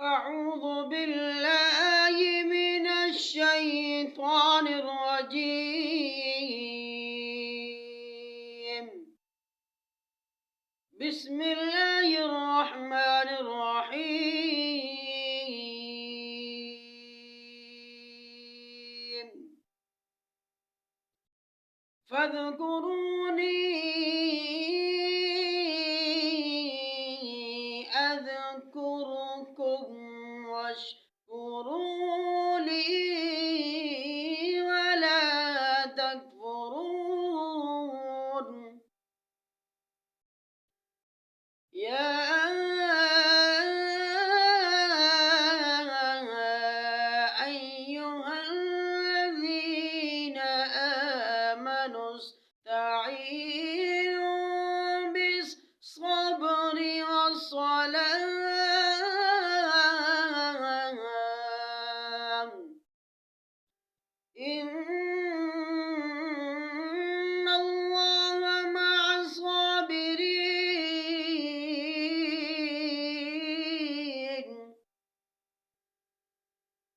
أعوذ بالله من الشيطان الرجيم. بسم الله الرحمن الرحيم. فاذكروني أذكركم واشكروا لي ولا تكفرون. يا أيها الذين آمنوا استعينوا بالصبر والصلاة إن الله مع الصابرين.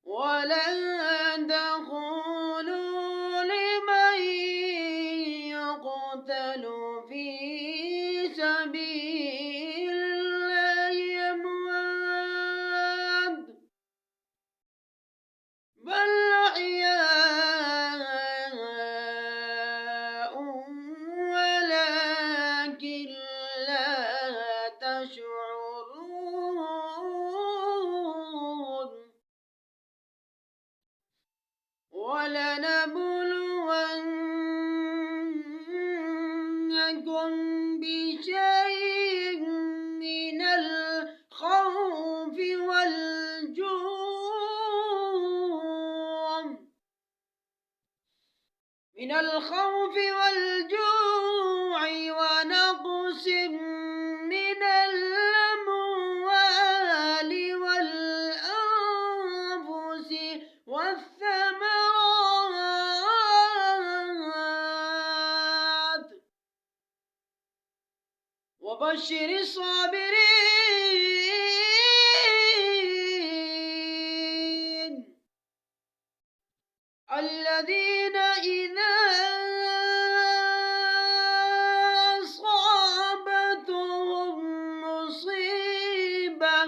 ولا تقولوا لمن يقتل في سبيل الله أموات بل أحياء ولكن لا تشعرون. ولنبلونكم بشيء من الخوف والجوع ونقص من الأموال والأنفس والثمرات وبشر الصابرين الذين إذا أصابتهم مصيبة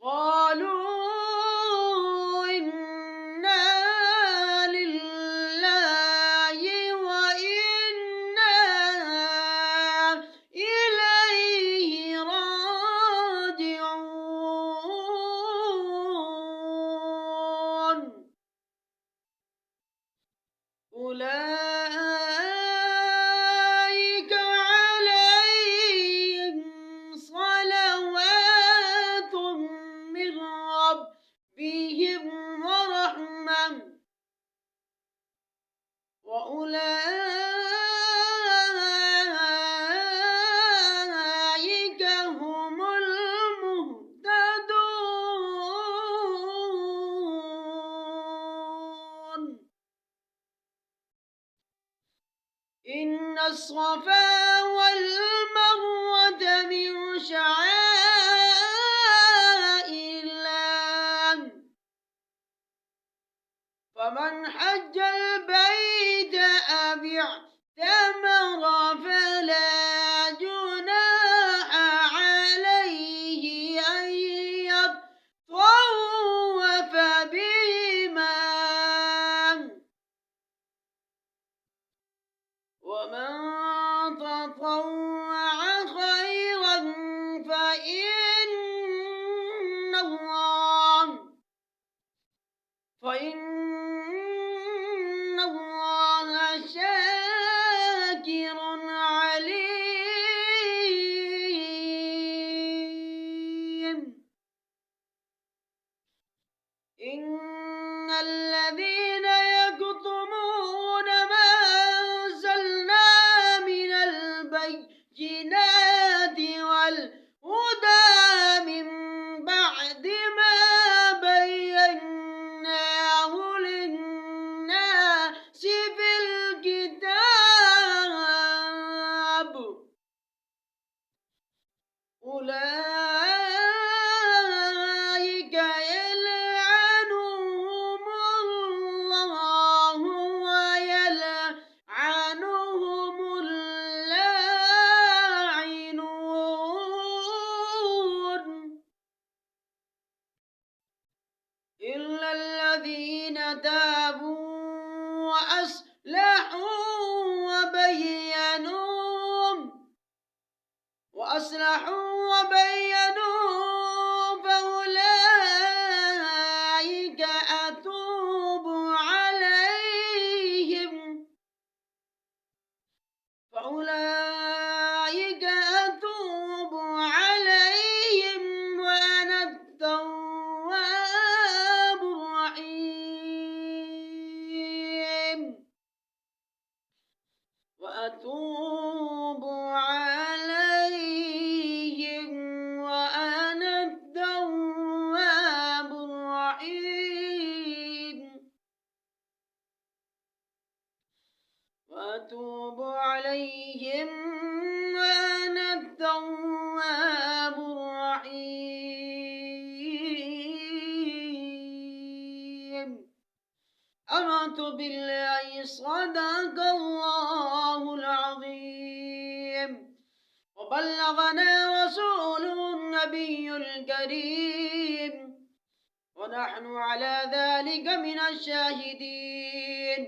قالوا إنا لله وإنا إليه راجعون. أولئك عليهم صلوات من ربهم ورحمة وأولئك هم المهتدون. إن الصفا والمروة من شعائر الله فمن حج البيت أو اعتمر فلا جناح عليه أن يطوف بهما ومن تطوع خيرا فإن الله شاكر عليم. إن الذين يكتمون ما أنزلنا من البينات والهدى من بعد ما بيناه للناس في الكتاب أولئك وأصلحوا وبينوا فأولئك أتوب عليهم وأنا التواب الرحيم وأتوب عليهم وأنا التواب الرحيم وأتوب عليهم وأنا التواب الرحيم آمنت بالله صدق الله العظيم وبلغنا رسوله النبي الكريم ونحن على ذلك من الشاهدين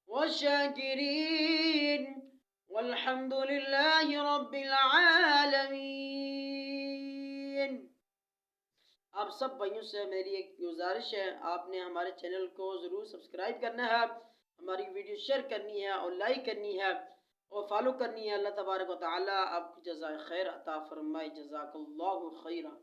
والشاكرين والحمد لله رب العالمين। आप सब भाइयों से मेरी एक गुजारिश है, आपने हमारे चैनल को ज़रूर सब्सक्राइब करना है, हमारी वीडियो शेयर करनी है और लाइक करनी है और फॉलो करनी है। अल्लाह तबारक व तआला आपकी जज़ाए खैर अता फरमाए। जज़ाकल्लाहु खैरा।